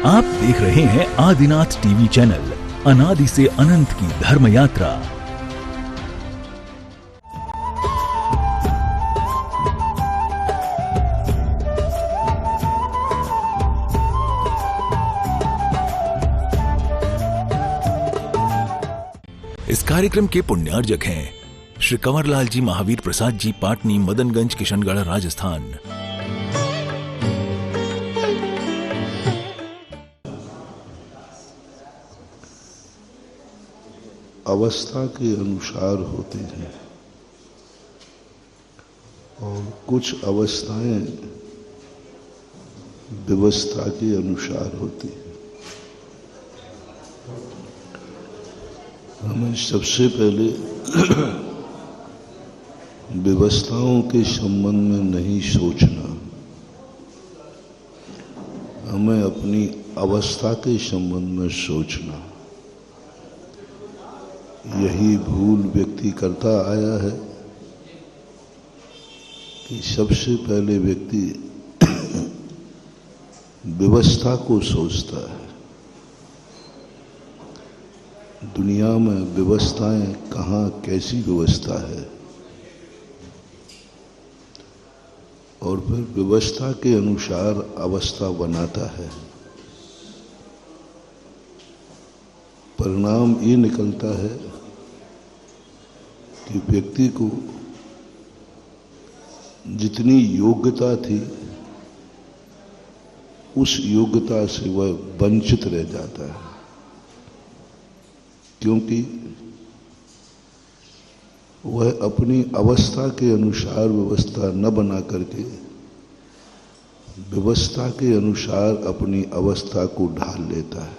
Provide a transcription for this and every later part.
आप देख रहे हैं आदिनाथ टीवी चैनल, अनादि से अनंत की धर्म यात्रा। इस कार्यक्रम के पुण्यार्जक हैं श्री कंवरलाल जी महावीर प्रसाद जी, पाटनी, मदनगंज, किशनगढ़, राजस्थान। अवस्था के अनुसार होते हैं और कुछ अवस्थाएं व्यवस्था के अनुसार होती हैं। हमें सबसे पहले व्यवस्थाओं के संबंध में नहीं सोचना, हमें अपनी अवस्था के संबंध में सोचना। यही भूल व्यक्ति करता आया है कि सबसे पहले व्यक्ति व्यवस्था को सोचता है। दुनिया में व्यवस्थाएं कहाँ, कैसी व्यवस्था है, और फिर व्यवस्था के अनुसार अवस्था बनाता है। परिणाम ये निकलता है कि व्यक्ति को जितनी योग्यता थी उस योग्यता से वह वंचित रह जाता है, क्योंकि वह अपनी अवस्था के अनुसार व्यवस्था न बना करके व्यवस्था के अनुसार अपनी अवस्था को ढाल लेता है।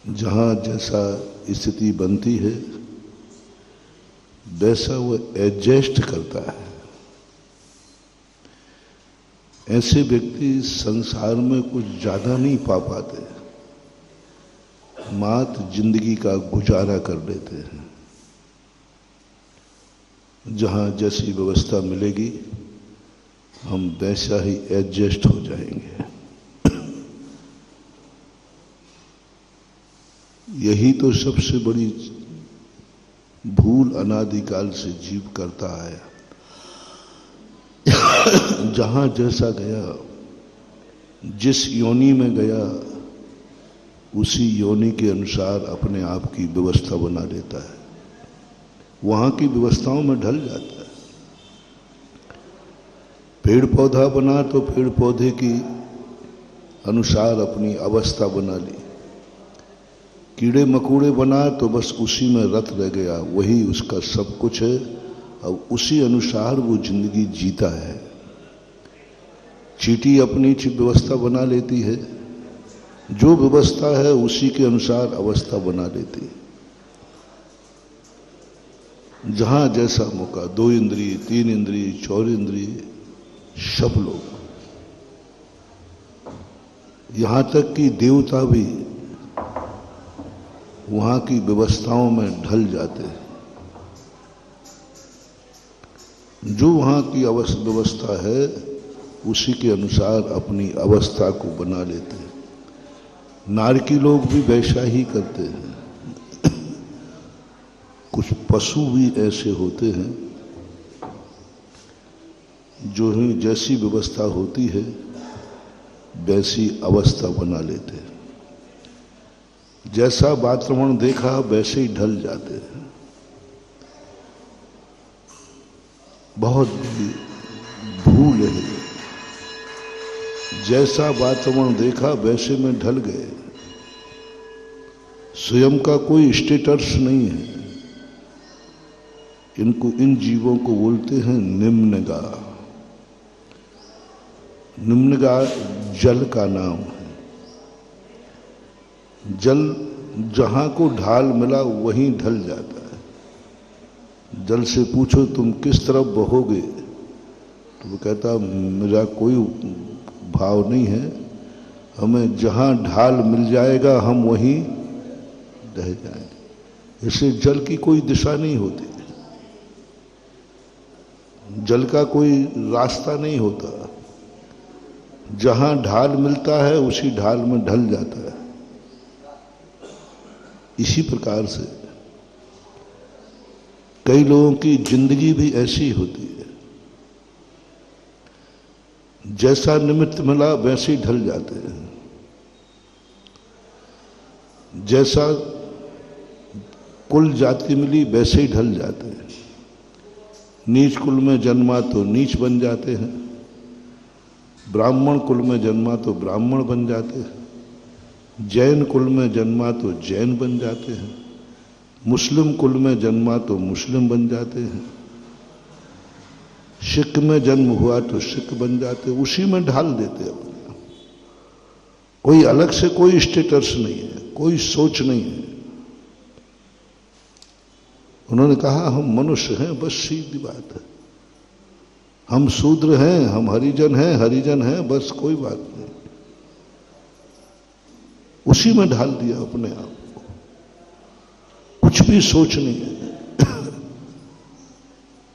जहाँ जैसा स्थिति बनती है वैसा वह एडजस्ट करता है। ऐसे व्यक्ति संसार में कुछ ज्यादा नहीं पा पाते, मात्र जिंदगी का गुजारा कर लेते हैं। जहाँ जैसी व्यवस्था मिलेगी हम वैसा ही एडजस्ट हो जाएंगे। यही तो सबसे बड़ी भूल अनादिकाल से जीव करता आया। जहां जैसा गया, जिस योनि में गया, उसी योनि के अनुसार अपने आप की व्यवस्था बना लेता है, वहां की व्यवस्थाओं में ढल जाता है। पेड़ पौधा बना तो पेड़ पौधे की अनुसार अपनी अवस्था बना ली। कीड़े मकोड़े बना तो बस उसी में रत रह गया, वही उसका सब कुछ है और उसी अनुसार वो जिंदगी जीता है। चींटी अपनी व्यवस्था बना लेती है, जो व्यवस्था है उसी के अनुसार अवस्था बना लेती है। जहां जैसा मौका, 2 इंद्रिय, 3 इंद्रिय, 4 इंद्रिय, सब लोग, यहां तक कि देवता भी वहां की व्यवस्थाओं में ढल जाते हैं। जो वहां की व्यवस्था है उसी के अनुसार अपनी अवस्था को बना लेते हैं। नारकी लोग भी वैसा ही करते हैं। कुछ पशु भी ऐसे होते हैं जो ही जैसी व्यवस्था होती है वैसी अवस्था बना लेते हैं। जैसा वातावरण देखा वैसे ही ढल जाते हैं। बहुत बड़ी भूल है। जैसा वातावरण देखा वैसे में ढल गए। स्वयं का कोई स्टेटस नहीं है। इनको, इन जीवों को बोलते हैं निम्नगा। निम्नगा जल का नाम है। जल जहां को ढाल मिला वहीं ढल जाता है। जल से पूछो तुम किस तरफ बहोगे, तो वो कहता मेरा कोई भाव नहीं है, हमें जहां ढाल मिल जाएगा हम वहीं रह जाएंगे। इससे जल की कोई दिशा नहीं होती, जल का कोई रास्ता नहीं होता। जहां ढाल मिलता है उसी ढाल में ढल जाता है। इसी प्रकार से कई लोगों की जिंदगी भी ऐसी होती है, जैसा निमित्त मिला वैसे ही ढल जाते हैं। जैसा कुल जाति मिली वैसे ही ढल जाते हैं। नीच कुल में जन्मा तो नीच बन जाते हैं, ब्राह्मण कुल में जन्मा तो ब्राह्मण बन जाते हैं, जैन कुल में जन्मा तो जैन बन जाते हैं, मुस्लिम कुल में जन्मा तो मुस्लिम बन जाते हैं, सिख में जन्म हुआ तो सिख बन जाते हैं। उसी में ढाल देते हैं अपने। कोई अलग से कोई स्टेटस नहीं है, कोई सोच नहीं है। उन्होंने कहा हम मनुष्य हैं, बस सीधी बात है। हम शूद्र हैं, हम हरिजन हैं, हरिजन हैं, बस कोई बात नहीं। उसी में ढाल दिया अपने आप को, कुछ भी सोच नहीं है।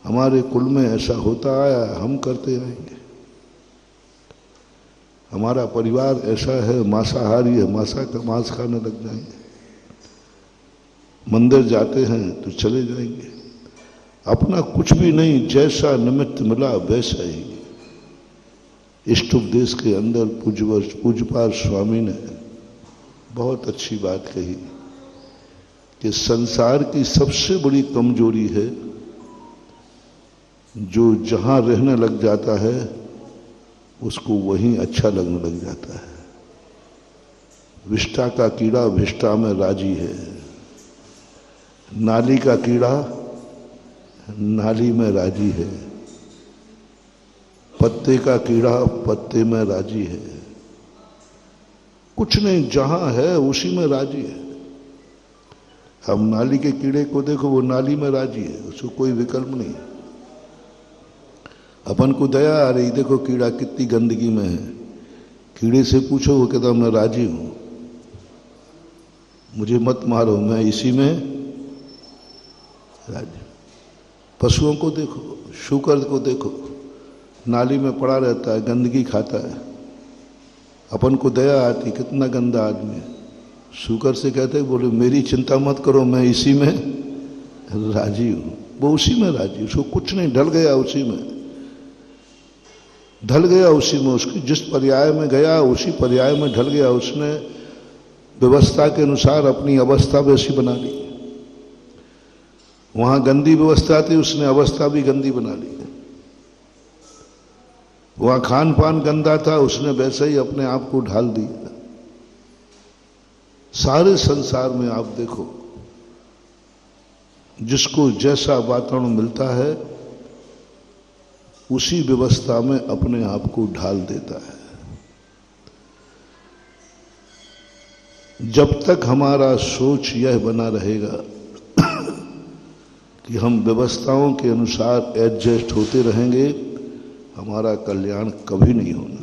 हमारे कुल में ऐसा होता आया, हम करते आएंगे। हमारा परिवार ऐसा है, मांसाहारी है, मांस खाने लग जाएंगे। मंदिर जाते हैं तो चले जाएंगे। अपना कुछ भी नहीं, जैसा निमित्त मिला वैसा ही। इष्ट उपदेश के अंदर पूज्यपाद स्वामी ने बहुत अच्छी बात कही कि संसार की सबसे बड़ी कमजोरी है जो जहां रहने लग जाता है उसको वहीं अच्छा लगने लग जाता है। विष्ठा का कीड़ा विष्ठा में राजी है, नाली का कीड़ा नाली में राजी है, पत्ते का कीड़ा पत्ते में राजी है। कुछ नहीं, जहां है उसी में राजी है। हम नाली के कीड़े को देखो, वो नाली में राजी है, उसको कोई विकल्प नहीं। अपन को दया आ रही, देखो कीड़ा कितनी गंदगी में है। कीड़े से पूछो, वो कहता मैं राजी हूं, मुझे मत मारो, मैं इसी में राजी। पशुओं को देखो, शूकर को देखो, नाली में पड़ा रहता है, गंदगी खाता है। अपन को दया आती, कितना गंदा आदमी है। शूकर से कहते हैं, बोले मेरी चिंता मत करो, मैं इसी में राजी हूं। वो उसी में राजी, उसको कुछ नहीं, ढल गया उसी में, ढल गया उसी में। उसकी जिस पर्याय में गया उसी पर्याय में ढल गया। उसने व्यवस्था के अनुसार अपनी अवस्था वैसी बना ली। वहां गंदी व्यवस्था थी, उसने अवस्था भी गंदी बना ली। वहां खान पान गंदा था, उसने वैसे ही अपने आप को ढाल दिया। सारे संसार में आप देखो, जिसको जैसा वातावरण मिलता है उसी व्यवस्था में अपने आप को ढाल देता है। जब तक हमारा सोच यह बना रहेगा कि हम व्यवस्थाओं के अनुसार एडजस्ट होते रहेंगे, हमारा कल्याण कभी नहीं होना।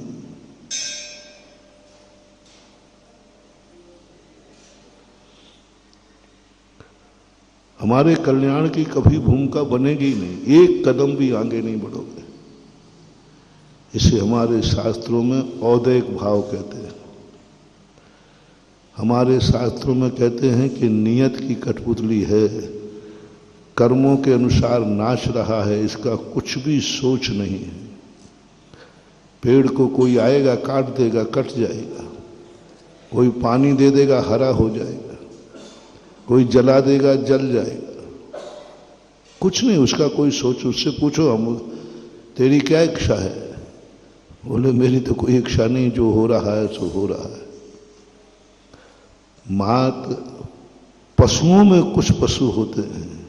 हमारे कल्याण की कभी भूमिका बनेगी नहीं, एक कदम भी आगे नहीं बढ़ोगे। इसे हमारे शास्त्रों में औदैक भाव कहते हैं। हमारे शास्त्रों में कहते हैं कि नियत की कठपुतली है, कर्मों के अनुसार नाच रहा है, इसका कुछ भी सोच नहीं है। पेड़ को कोई आएगा काट देगा, कट जाएगा। कोई पानी दे देगा, हरा हो जाएगा। कोई जला देगा, जल जाएगा। कुछ नहीं, उसका कोई सोच। उससे पूछो, हम तेरी क्या इच्छा है? बोले मेरी तो कोई इच्छा नहीं, जो हो रहा है सो हो रहा है। मात पशुओं में कुछ पशु होते हैं,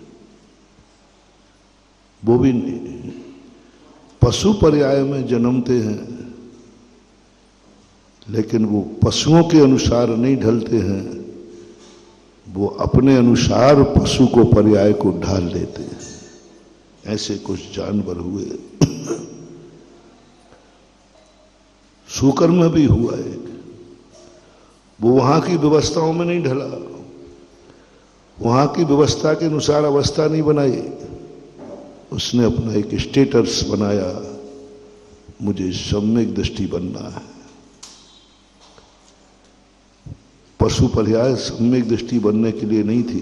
वो भी नहीं, पशु पर्याय में जन्मते हैं, लेकिन वो पशुओं के अनुसार नहीं ढलते हैं, वो अपने अनुसार पशु को पर्याय को ढाल लेते हैं। ऐसे कुछ जानवर हुए। शूकर में भी हुआ एक, वो वहां की व्यवस्थाओं में नहीं ढला, वहां की व्यवस्था के अनुसार अवस्था नहीं बनाई, उसने अपना एक स्टेटस बनाया, मुझे सम्यक दृष्टि बनना है। पशु पर्याय सम्यक दृष्टि बनने के लिए नहीं थी,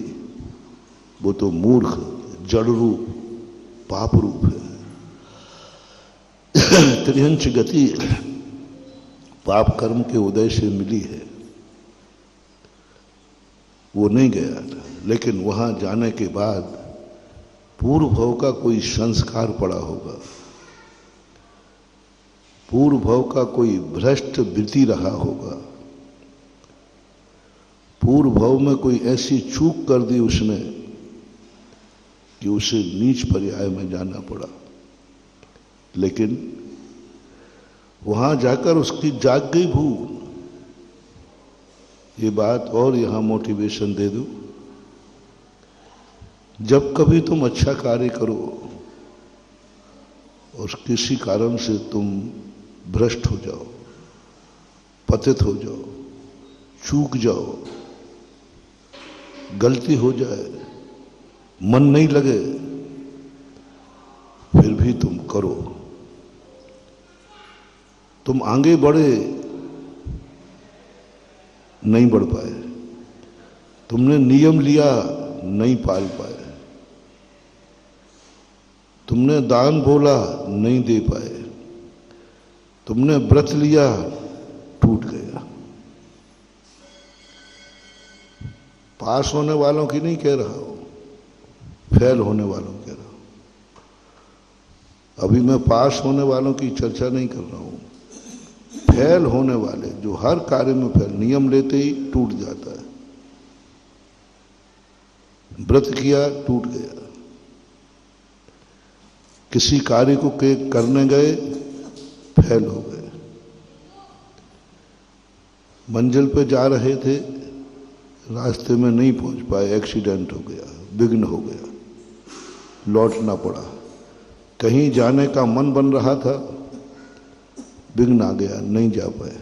वो तो मूर्ख जड़ रूप पाप रूप है। त्रिहंच गति पाप कर्म के उदय से मिली है, वो नहीं गया था। लेकिन वहां जाने के बाद पूर्व भव का कोई संस्कार पड़ा होगा, पूर्व भव का कोई भ्रष्ट वृत्ति रहा होगा, पूर्व भव में कोई ऐसी चूक कर दी उसने कि उसे नीच पर्याय में जाना पड़ा। लेकिन वहां जाकर उसकी जाग गई भूल। ये बात और यहां मोटिवेशन दे दूं, जब कभी तुम अच्छा कार्य करो और किसी कारण से तुम भ्रष्ट हो जाओ, पतित हो जाओ, चूक जाओ, गलती हो जाए, मन नहीं लगे, फिर भी तुम करो। तुम आगे बढ़े, नहीं बढ़ पाए, तुमने नियम लिया, नहीं पाल पाए, तुमने दान बोला, नहीं दे पाए, तुमने व्रत लिया, टूट गया। पास होने वालों की नहीं कह रहा हूं, फेल होने वालों कह रहा हूं। अभी मैं पास होने वालों की चर्चा नहीं कर रहा हूं, फेल होने वाले जो हर कार्य में फेल, नियम लेते ही टूट जाता है। व्रत किया, टूट गया। किसी कार्य को करने गए, फेल हो गए। मंजिल पे जा रहे थे, रास्ते में नहीं पहुंच पाए, एक्सीडेंट हो गया, विघ्न हो गया, लौटना पड़ा। कहीं जाने का मन बन रहा था, विघ्न आ गया, नहीं जा पाए।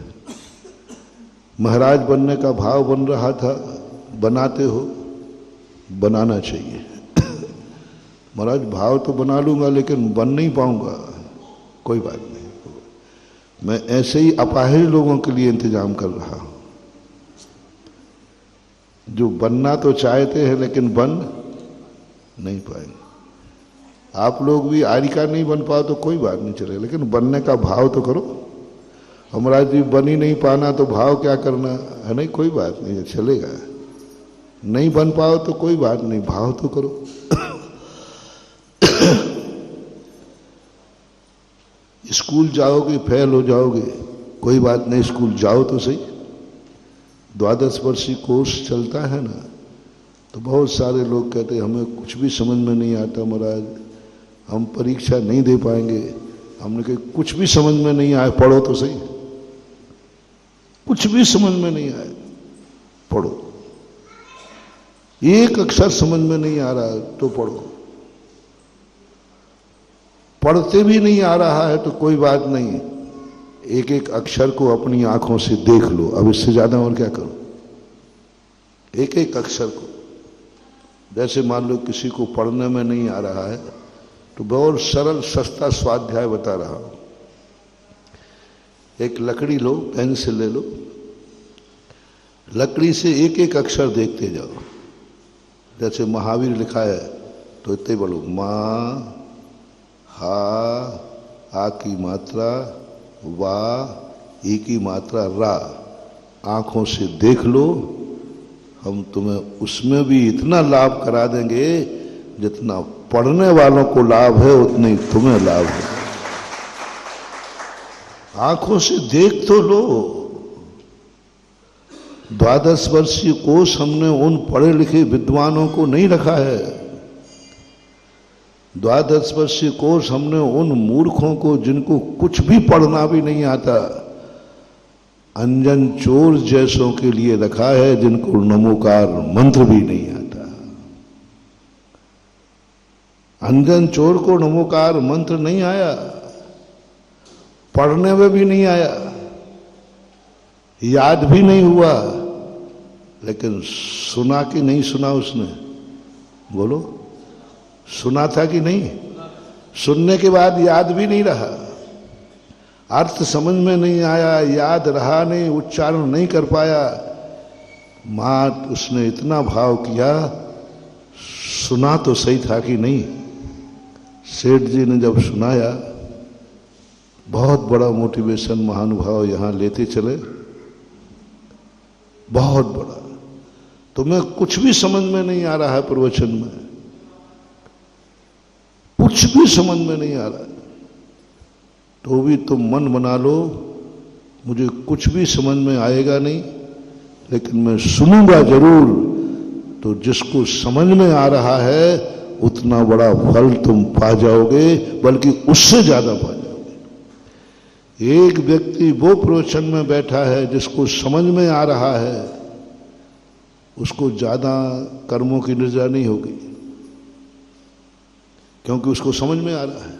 महाराज बनने का भाव बन रहा था, बनाते हो, बनाना चाहिए। महाराज भाव तो बना लूंगा लेकिन बन नहीं पाऊंगा, कोई बात नहीं, मैं ऐसे ही अपाहिज लोगों के लिए इंतजाम कर रहा हूं, जो बनना तो चाहते हैं लेकिन बन नहीं पाएंगे। आप लोग भी आरिका नहीं बन पाओ तो कोई बात नहीं चले, लेकिन बनने का भाव तो करो। हमारा जी बन ही नहीं पाना तो भाव क्या करना है, नहीं कोई बात नहीं, चलेगा। नहीं बन पाओ तो कोई बात नहीं, भाव तो करो। स्कूल जाओगे, फेल हो जाओगे, कोई बात नहीं, स्कूल जाओ तो सही। 12 वर्षीय कोर्स चलता है ना, तो बहुत सारे लोग कहते हैं हमें कुछ भी समझ में नहीं आता महाराज, हम परीक्षा नहीं दे पाएंगे। हमने कहा कुछ भी समझ में नहीं आए, पढ़ो तो सही। कुछ भी समझ में नहीं आए, पढ़ो। एक अक्षर समझ में नहीं आ रहा तो पढ़ो। पढ़ते भी नहीं आ रहा है तो कोई बात नहीं, एक एक अक्षर को अपनी आंखों से देख लो। अब इससे ज्यादा और क्या करो, एक एक अक्षर को। जैसे मान लो किसी को पढ़ने में नहीं आ रहा है तो बहुत सरल सस्ता स्वाध्याय बता रहा हूं। एक लकड़ी लो, पेंसिल ले लो, लकड़ी से एक एक अक्षर देखते जाओ। जैसे महावीर लिखा है तो इतने बोलो, मां, हा, आ की मात्रा, वा, ई की मात्रा, रा। आंखों से देख लो, हम तुम्हें उसमें भी इतना लाभ करा देंगे जितना पढ़ने वालों को लाभ है उतने ही तुम्हें लाभ है। आंखों से देख तो लो। 12 वर्षीय कोर्स हमने उन पढ़े लिखे विद्वानों को नहीं रखा है। 12 वर्षीय कोर्स हमने उन मूर्खों को, जिनको कुछ भी पढ़ना भी नहीं आता, अंजन चोर जैसों के लिए रखा है, जिनको नमोकार मंत्र भी नहीं आता। अंजन चोर को नमोकार मंत्र नहीं आया, पढ़ने में भी नहीं आया, याद भी नहीं हुआ, लेकिन सुना कि नहीं सुना उसने? बोलो, सुना था कि नहीं? सुनने के बाद याद भी नहीं रहा। अर्थ समझ में नहीं आया, याद रहा नहीं, उच्चारण नहीं कर पाया, मात उसने इतना भाव किया, सुना तो सही था कि नहीं। सेठ जी ने जब सुनाया, बहुत बड़ा मोटिवेशन महानुभाव यहां लेते चले, बहुत बड़ा। तुम्हें कुछ भी समझ में नहीं आ रहा है प्रवचन में, कुछ भी समझ में नहीं आ रहा है, तो भी तुम मन बना लो, मुझे कुछ भी समझ में आएगा नहीं, लेकिन मैं सुनूंगा जरूर। तो जिसको समझ में आ रहा है उतना बड़ा फल तुम पा जाओगे, बल्कि उससे ज्यादा पा जाओगे। एक व्यक्ति वो प्रवचन में बैठा है जिसको समझ में आ रहा है, उसको ज्यादा कर्मों की निर्जा नहीं होगी, क्योंकि उसको समझ में आ रहा है,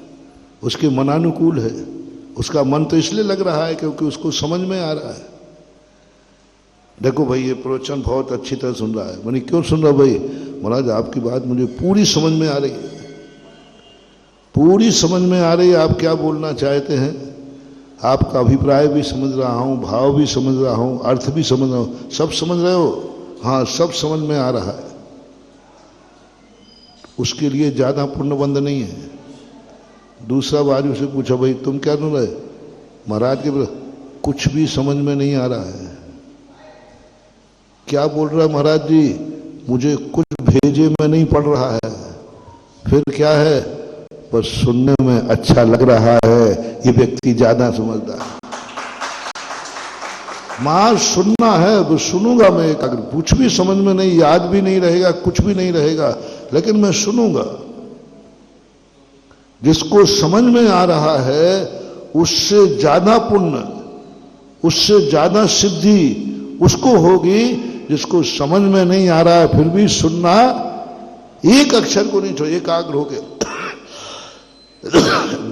उसके मनानुकूल है। उसका मन तो इसलिए लग रहा है क्योंकि उसको समझ में आ रहा है। देखो भाई, ये प्रवचन बहुत अच्छी तरह सुन रहा है। मैंने क्यों सुन रहा भाई? महाराज आपकी बात मुझे पूरी समझ में आ रही है, पूरी समझ में आ रही है। आप क्या बोलना चाहते हैं, आपका अभिप्राय भी समझ रहा हूं, भाव भी समझ रहा हूं, अर्थ भी समझ रहा हूं। सब समझ रहे हो? हाँ, सब समझ में आ रहा है। उसके लिए ज्यादा पुण्यबंध नहीं है। दूसरा बाजू से पूछा, भाई तुम क्या सुन रहे? महाराज के कुछ भी समझ में नहीं आ रहा है। क्या बोल रहा है महाराज जी? मुझे कुछ भेजे में नहीं पड़ रहा है। फिर क्या है? बस सुनने में अच्छा लग रहा है। ये व्यक्ति ज्यादा समझदार है। मां सुनना है तो सुनूंगा मैं, अगर कुछ भी समझ में नहीं, याद भी नहीं रहेगा, कुछ भी नहीं रहेगा, लेकिन मैं सुनूंगा। जिसको समझ में आ रहा है उससे ज्यादा पुण्य, उससे ज्यादा सिद्धि उसको होगी जिसको समझ में नहीं आ रहा है फिर भी सुनना, एक अक्षर को नहीं छोड़, एकाग्र होके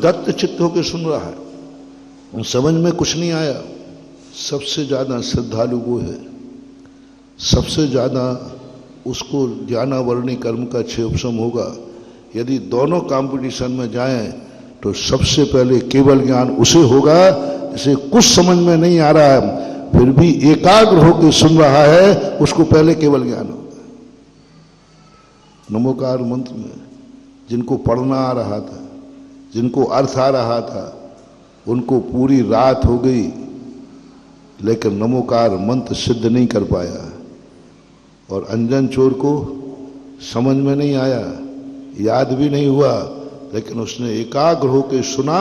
दत्त चित्त होके सुन रहा है। समझ में कुछ नहीं आया, सबसे ज्यादा श्रद्धालु वो है, सबसे ज्यादा उसको ज्ञानावरणी कर्म का क्षय उपशम होगा। यदि दोनों कंपटीशन में जाएं तो सबसे पहले केवल ज्ञान उसे होगा जिसे कुछ समझ में नहीं आ रहा है फिर भी एकाग्र होकर सुन रहा है, उसको पहले केवल ज्ञान होगा। नमोकार मंत्र में जिनको पढ़ना आ रहा था, जिनको अर्थ आ रहा था, उनको पूरी रात हो गई, लेकिन नमोकार मंत्र सिद्ध नहीं कर पाया। और अंजन चोर को समझ में नहीं आया, याद भी नहीं हुआ, लेकिन उसने एकाग्र होकर सुना,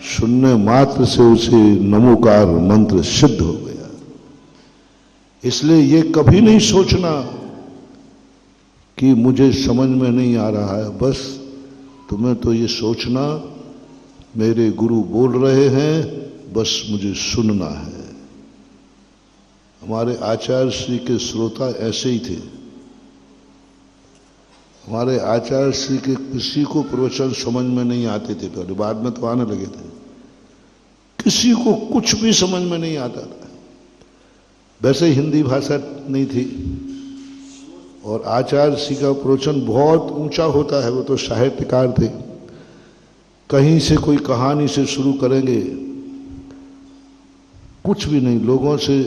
सुनने मात्र से उसे नमोकार मंत्र सिद्ध हो गया। इसलिए ये कभी नहीं सोचना कि मुझे समझ में नहीं आ रहा है। बस तुम्हें तो ये सोचना मेरे गुरु बोल रहे हैं, बस मुझे सुनना है। हमारे आचार्य श्री के श्रोता ऐसे ही थे। हमारे आचार्य श्री के किसी को प्रवचन समझ में नहीं आते थे पहले, बाद में तो आने लगे थे। किसी को कुछ भी समझ में नहीं आता था। वैसे हिंदी भाषा नहीं थी और आचार्य श्री का प्रवचन बहुत ऊंचा होता है। वो तो साहित्यकार थे। कहीं से कोई कहानी से शुरू करेंगे, कुछ भी नहीं। लोगों से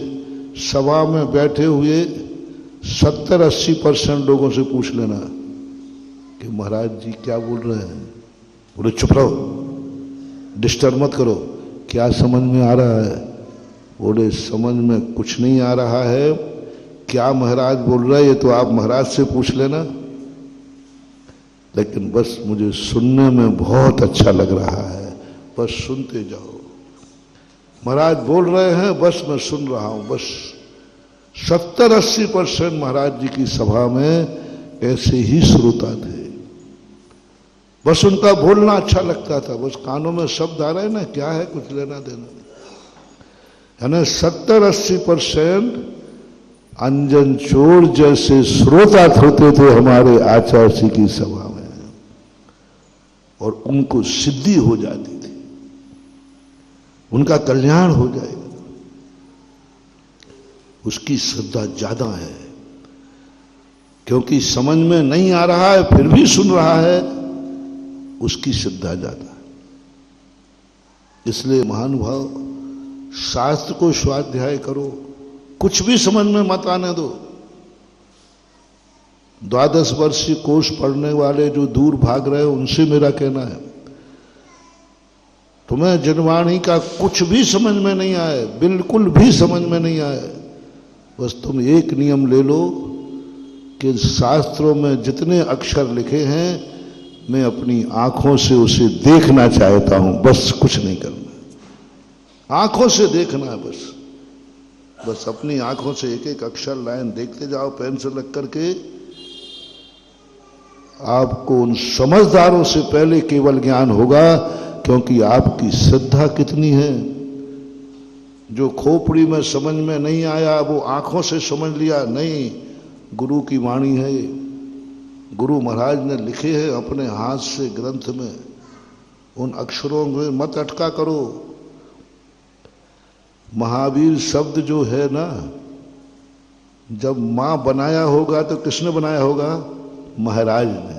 सभा में बैठे हुए 70-80% लोगों से पूछ लेना कि महाराज जी क्या बोल रहे हैं, बोले चुप रहो, डिस्टर्ब मत करो, क्या समझ में आ रहा है? बोले समझ में कुछ नहीं आ रहा है। क्या महाराज बोल रहे हैं ये तो आप महाराज से पूछ लेना, लेकिन बस मुझे सुनने में बहुत अच्छा लग रहा है, बस सुनते जाओ। महाराज बोल रहे हैं, बस मैं सुन रहा हूं। बस 70-80% महाराज जी की सभा में ऐसे ही श्रोता थे। बस उनका बोलना अच्छा लगता था, बस कानों में शब्द आ रहे हैं ना, क्या है, कुछ लेना देना नहीं। यानी 70-80% अंजन चोर जैसे श्रोता होते थे हमारे आचार्य जी की सभा में, और उनको सिद्धि हो जाती थी, उनका कल्याण हो जाएगा। उसकी श्रद्धा ज्यादा है, क्योंकि समझ में नहीं आ रहा है फिर भी सुन रहा है, उसकी श्रद्धा ज्यादा है। इसलिए महानुभाव, शास्त्र को स्वाध्याय करो, कुछ भी समझ में मत आने दो। 12 वर्षीय कोर्स पढ़ने वाले जो दूर भाग रहे हो, उनसे मेरा कहना है, तुम्हें जनवाणी का कुछ भी समझ में नहीं आए, बिल्कुल भी समझ में नहीं आए, बस तुम एक नियम ले लो कि शास्त्रों में जितने अक्षर लिखे हैं मैं अपनी आंखों से उसे देखना चाहता हूं, बस कुछ नहीं करना, आंखों से देखना है बस अपनी आंखों से एक एक अक्षर लाइन देखते जाओ पेन से लग करके। आपको उन समझदारों से पहले केवल ज्ञान होगा, क्योंकि आपकी श्रद्धा कितनी है। जो खोपड़ी में समझ में नहीं आया वो आंखों से समझ लिया, नहीं, गुरु की वाणी है, गुरु महाराज ने लिखे हैं अपने हाथ से ग्रंथ में, उन अक्षरों में मत अटका करो। महावीर शब्द जो है ना, जब मां बनाया होगा तो किसने बनाया होगा? महाराज ने।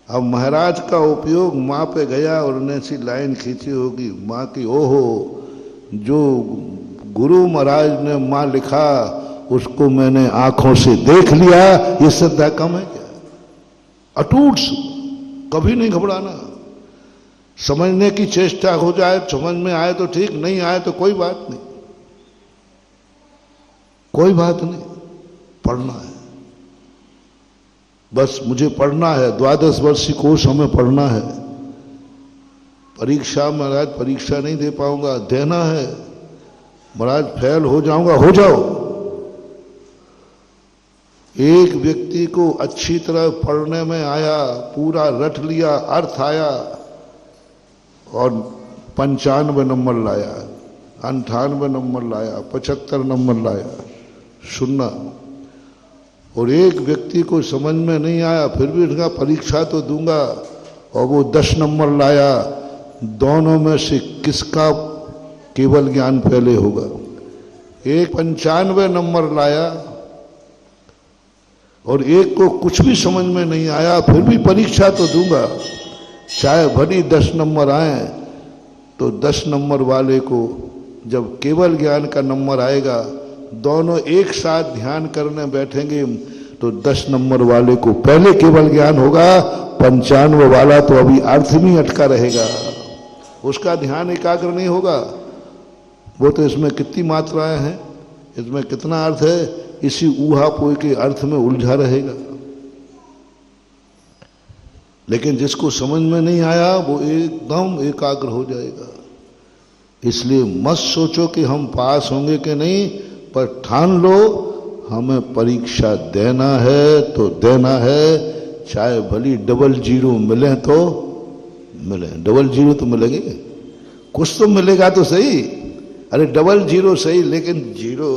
अब महाराज का उपयोग मां पे गया और उन्हें ऐसी लाइन खींची होगी मां की, ओहो जो गुरु महाराज ने मां लिखा उसको मैंने आंखों से देख लिया, ये श्रद्धा कम है क्या? अटूट, कभी नहीं घबराना। समझने की चेष्टा हो जाए, समझ में आए तो ठीक, नहीं आए तो कोई बात नहीं, कोई बात नहीं, पढ़ना है, बस मुझे पढ़ना है। 12 वर्षीय कोर्स हमें पढ़ना है। परीक्षा महाराज परीक्षा नहीं दे पाऊंगा, देना है। महाराज फेल हो जाऊंगा, हो जाओ। एक व्यक्ति को अच्छी तरह पढ़ने में आया, पूरा रट लिया, अर्थ आया और 95 नंबर लाया, 98 नंबर लाया, 75 नंबर लाया, सुनना। और एक व्यक्ति को समझ में नहीं आया, फिर भी उसका परीक्षा तो दूंगा, और वो 10 नंबर लाया। दोनों में से किसका केवल ज्ञान पहले होगा? एक 95 नंबर लाया और एक को कुछ भी समझ में नहीं आया, फिर भी परीक्षा तो दूंगा, चाहे भली 10 नंबर आए। तो 10 नंबर वाले को जब केवल ज्ञान का नंबर आएगा, दोनों एक साथ ध्यान करने बैठेंगे तो 10 नंबर वाले को पहले केवल ज्ञान होगा, 95 वाला तो अभी अर्थ में अटका रहेगा, उसका ध्यान एकाग्र नहीं होगा। वो तो इसमें कितनी मात्राएं हैं, इसमें कितना अर्थ है, इसी ऊहापोह के अर्थ में उलझा रहेगा। लेकिन जिसको समझ में नहीं आया वो एकदम एकाग्र हो जाएगा। इसलिए मत सोचो कि हम पास होंगे कि नहीं, पर ठान लो हमें परीक्षा देना है तो देना है, चाहे भली 00 मिले तो मिले। 00 तो मिलेंगे, कुछ तो मिलेगा तो सही। अरे 00 सही, लेकिन 0,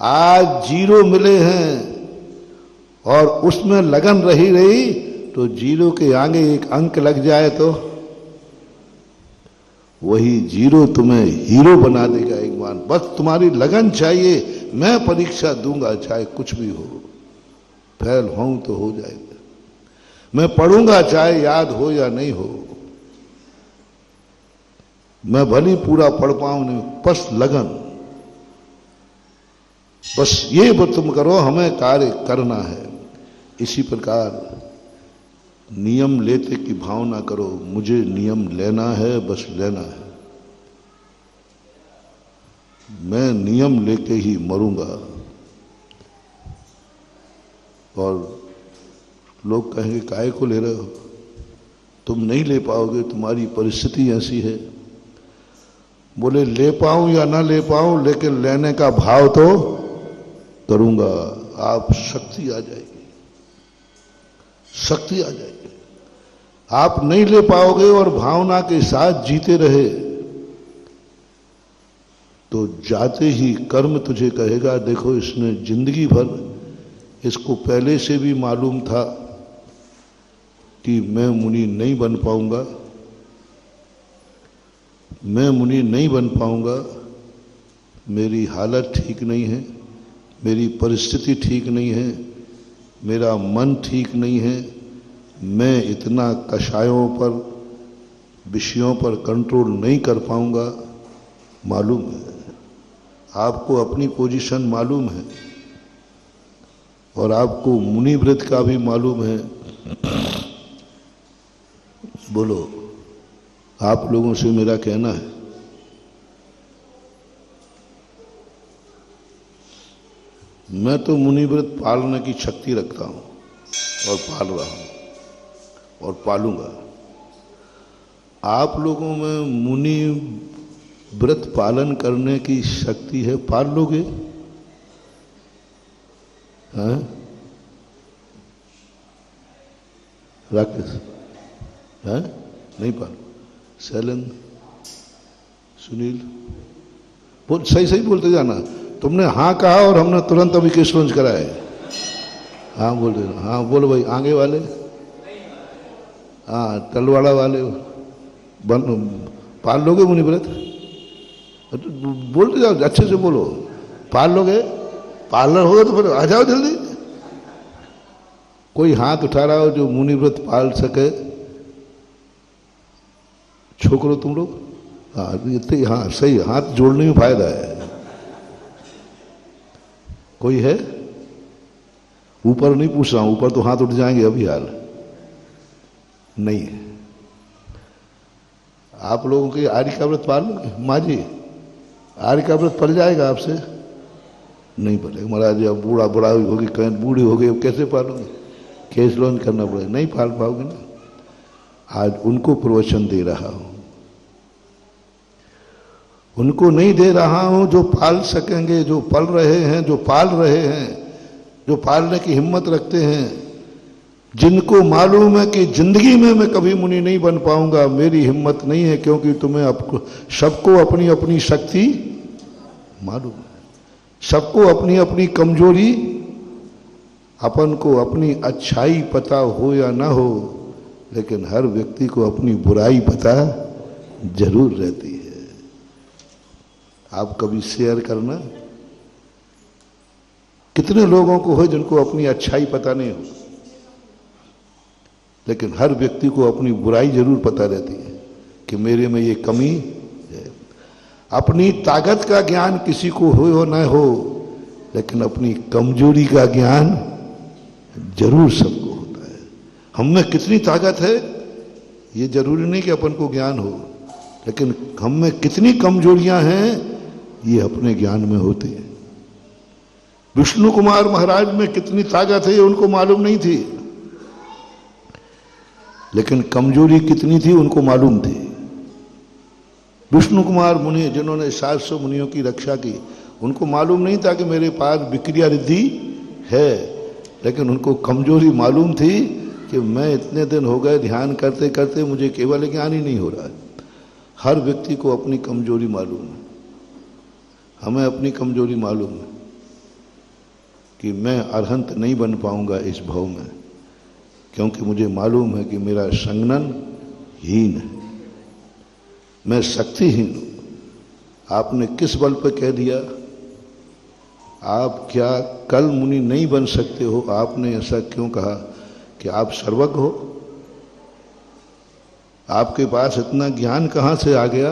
आज 0 मिले हैं और उसमें लगन रही तो 0 के आगे एक अंक लग जाए तो वही 0 तुम्हें हीरो बना देगा एक बार। बस तुम्हारी लगन चाहिए, मैं परीक्षा दूंगा चाहे कुछ भी हो, फेल होऊं तो हो जाएगा, मैं पढ़ूंगा चाहे याद हो या नहीं हो, मैं भली पूरा पढ़ पाऊं नहीं, बस लगन, बस ये वो तुम करो, हमें कार्य करना है। इसी प्रकार नियम लेते की भावना करो, मुझे नियम लेना है, बस लेना है, मैं नियम लेके ही मरूंगा। और लोग कहेंगे काहे को ले रहे हो, तुम नहीं ले पाओगे, तुम्हारी परिस्थिति ऐसी है। बोले ले पाऊं या ना ले पाऊं, लेकिन लेने का भाव तो करूंगा। आप शक्ति आ जाएगी, शक्ति आ जाएगी। आप नहीं ले पाओगे और भावना के साथ जीते रहे तो जाते ही कर्म तुझे कहेगा, देखो इसने जिंदगी भर, इसको पहले से भी मालूम था कि मैं मुनि नहीं बन पाऊंगा, मैं मुनि नहीं बन पाऊंगा, मेरी हालत ठीक नहीं है, मेरी परिस्थिति ठीक नहीं है, मेरा मन ठीक नहीं है, मैं इतना कषायों पर विषयों पर कंट्रोल नहीं कर पाऊंगा, मालूम है। आपको अपनी पोजीशन मालूम है और आपको मुनि व्रत का भी मालूम है। बोलो, आप लोगों से मेरा कहना है, मैं तो मुनि व्रत पालने की शक्ति रखता हूं और पाल रहा हूं और पालूंगा। आप लोगों में मुनि व्रत पालन करने की शक्ति है, पाल लोगे? हैं? राकेश, हैं? नहीं पाल? शैलेंद्र, सुनील, बोल, सही सही बोलते जाना। तुमने हाँ कहा और हमने तुरंत अभी केस लॉन्च कराए। हाँ बोल देना, हाँ बोलो भाई। आगे वाले, हाँ तलवाड़ा वाले पाल लोगे मुनि व्रत? बोलते जाओ, अच्छे से बोलो। पाल लोगे? पार्लर होगा तो फिर आ जाओ जल्दी। कोई हाथ उठा रहा हो जो मुनि व्रत पाल सके? छोकरो तुम लोग? हाँ इतने, हाँ सही, हाथ जोड़ने में फायदा है। कोई है? ऊपर नहीं पूछ रहा हूं, ऊपर तो हाथ उठ जाएंगे अभी हाल नहीं है। आप लोगों के आर्य का व्रत पाल लोगे? माँ जी, आर्य का व्रत पल जाएगा आपसे? नहीं पलेगा महाराज जी। अब बूढ़ा बड़ा होगी, कहीं बूढ़ी हो गई, अब कैसे पालोगे? केस लॉन्च करना पड़ेगा, नहीं पाल पाओगे ना। आज उनको प्रवचन दे रहा हूं, उनको नहीं दे रहा हूं जो पाल सकेंगे, जो पल रहे हैं, जो पाल रहे हैं, जो पालने की हिम्मत रखते हैं, जिनको मालूम है कि जिंदगी में मैं कभी मुनि नहीं बन पाऊंगा, मेरी हिम्मत नहीं है, क्योंकि तुम्हें सबको अपनी अपनी शक्ति मालूम है, सबको अपनी अपनी कमजोरी, अपन को अपनी अच्छाई पता हो या ना हो, लेकिन हर व्यक्ति को अपनी बुराई पता जरूर रहती है। आप कभी शेयर करना, कितने लोगों को हो जिनको अपनी अच्छाई पता नहीं हो, लेकिन हर व्यक्ति को अपनी बुराई जरूर पता रहती है कि मेरे में ये कमी है। अपनी ताकत का ज्ञान किसी को हो ना हो, लेकिन अपनी कमजोरी का ज्ञान जरूर सबको होता है। हम में कितनी ताकत है ये जरूरी नहीं कि अपन को ज्ञान हो, लेकिन हम में कितनी कमजोरियां हैं ये अपने ज्ञान में होती है। विष्णु कुमार महाराज में कितनी ताकत है ये उनको मालूम नहीं थी, लेकिन कमजोरी कितनी थी उनको मालूम थी। विष्णु कुमार मुनि जिन्होंने 700 मुनियों की रक्षा की, उनको मालूम नहीं था कि मेरे पास विक्रिया रिद्धि है, लेकिन उनको कमजोरी मालूम थी कि मैं इतने दिन हो गए ध्यान करते करते मुझे केवल ज्ञान ही नहीं हो रहा है। हर व्यक्ति को अपनी कमजोरी मालूम है। हमें अपनी कमजोरी मालूम है कि मैं अरहंत नहीं बन पाऊंगा इस भव में, क्योंकि मुझे मालूम है कि मेरा संगनन हीन है, मैं शक्तिहीन हूं। आपने किस बल पर कह दिया? आप क्या कल मुनि नहीं बन सकते हो? आपने ऐसा क्यों कहा कि आप सर्वज्ञ हो? आपके पास इतना ज्ञान कहां से आ गया?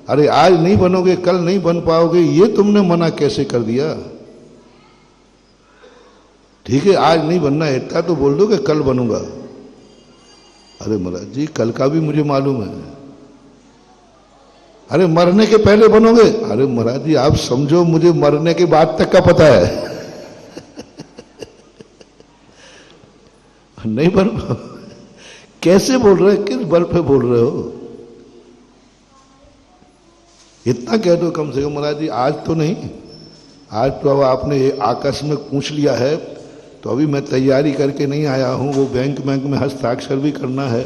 अरे आज नहीं बनोगे, कल नहीं बन पाओगे, ये तुमने मना कैसे कर दिया? ठीक है, आज नहीं बनना है, इतना तो बोल दो कि कल बनूंगा। अरे महाराज जी, कल का भी मुझे मालूम है। अरे मरने के पहले बनोगे? अरे महाराज जी, आप समझो मुझे मरने के बाद तक का पता है। नहीं बन कैसे बोल रहे, किस बल पे बोल रहे हो? इतना कह दो कम से कम, महाराज जी आज तो नहीं, आज तो अब आपने आकस्मिक पूछ लिया है, तो अभी मैं तैयारी करके नहीं आया हूं, वो बैंक में हस्ताक्षर भी करना है,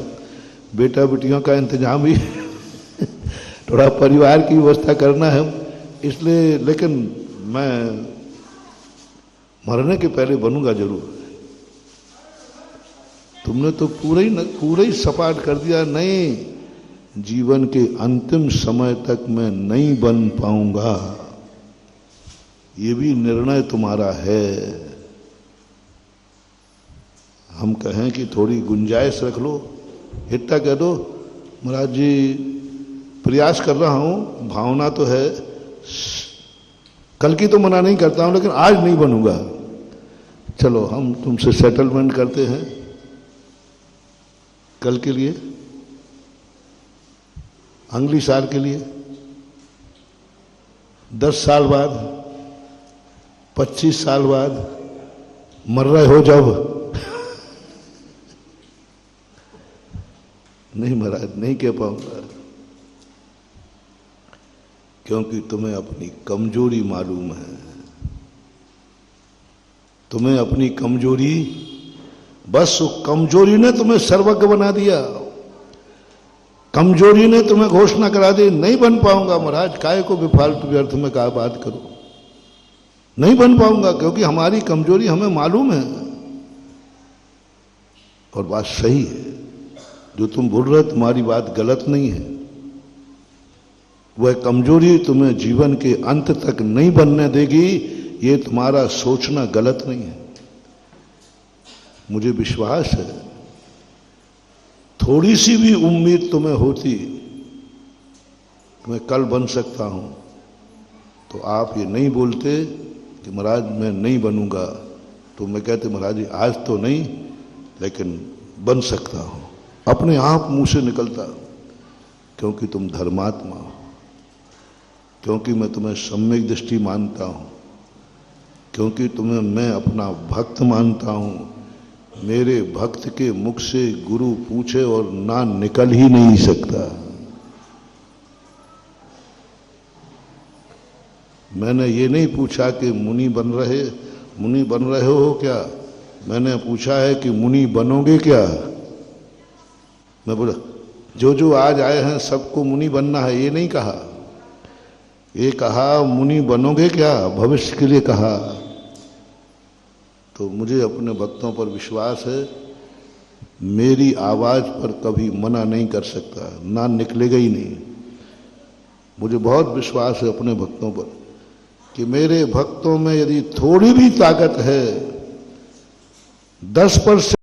बेटा बेटियों का इंतजाम भी थोड़ा परिवार की व्यवस्था करना है, इसलिए, लेकिन मैं मरने के पहले बनूंगा जरूर। तुमने तो पूरा ही सपाट कर दिया। नहीं, जीवन के अंतिम समय तक मैं नहीं बन पाऊंगा, ये भी निर्णय तुम्हारा है। हम कहें कि थोड़ी गुंजाइश रख लो, इतना कह दो महाराज जी प्रयास कर रहा हूं, भावना तो है, कल की तो मना नहीं करता हूं, लेकिन आज नहीं बनूंगा। चलो हम तुमसे सेटलमेंट करते हैं कल के लिए, अगली साल के लिए, 10 साल बाद, 25 साल बाद मर रहे हो जब। नहीं महाराज, नहीं कह पाऊंगा, क्योंकि तुम्हें अपनी कमजोरी मालूम है। तुम्हें अपनी कमजोरी, बस उस कमजोरी ने तुम्हें सर्वज्ञ बना दिया। कमजोरी ने तुम्हें घोषणा करा दी, नहीं बन पाऊंगा महाराज, काहे को बेफालतू व्यर्थ में क्या बात करो, नहीं बन पाऊंगा, क्योंकि हमारी कमजोरी हमें मालूम है। और बात सही है, जो तुम बोल रहे तुम्हारी बात गलत नहीं है। वह कमजोरी तुम्हें जीवन के अंत तक नहीं बनने देगी, ये तुम्हारा सोचना गलत नहीं है। मुझे विश्वास है, थोड़ी सी भी उम्मीद तुम्हें होती कि मैं कल बन सकता हूं, तो आप ये नहीं बोलते कि महाराज मैं नहीं बनूंगा। तो मैं कहते महाराज जी आज तो नहीं, लेकिन बन सकता हूं। अपने आप मुंह से निकलता, क्योंकि तुम धर्मात्मा हो, क्योंकि मैं तुम्हें सम्यक दृष्टि मानता हूं, क्योंकि तुम्हें मैं अपना भक्त मानता हूं। मेरे भक्त के मुख से गुरु पूछे और ना निकल ही नहीं सकता। मैंने ये नहीं पूछा कि मुनि बन रहे हो क्या, मैंने पूछा है कि मुनि बनोगे क्या। मैं बोला जो जो आज आए हैं सबको मुनि बनना है, ये नहीं कहा। ये कहा मुनि बनोगे क्या, भविष्य के लिए कहा। तो मुझे अपने भक्तों पर विश्वास है, मेरी आवाज पर कभी मना नहीं कर सकता, ना निकलेगा ही नहीं। मुझे बहुत विश्वास है अपने भक्तों पर कि मेरे भक्तों में यदि थोड़ी भी ताकत है, 10%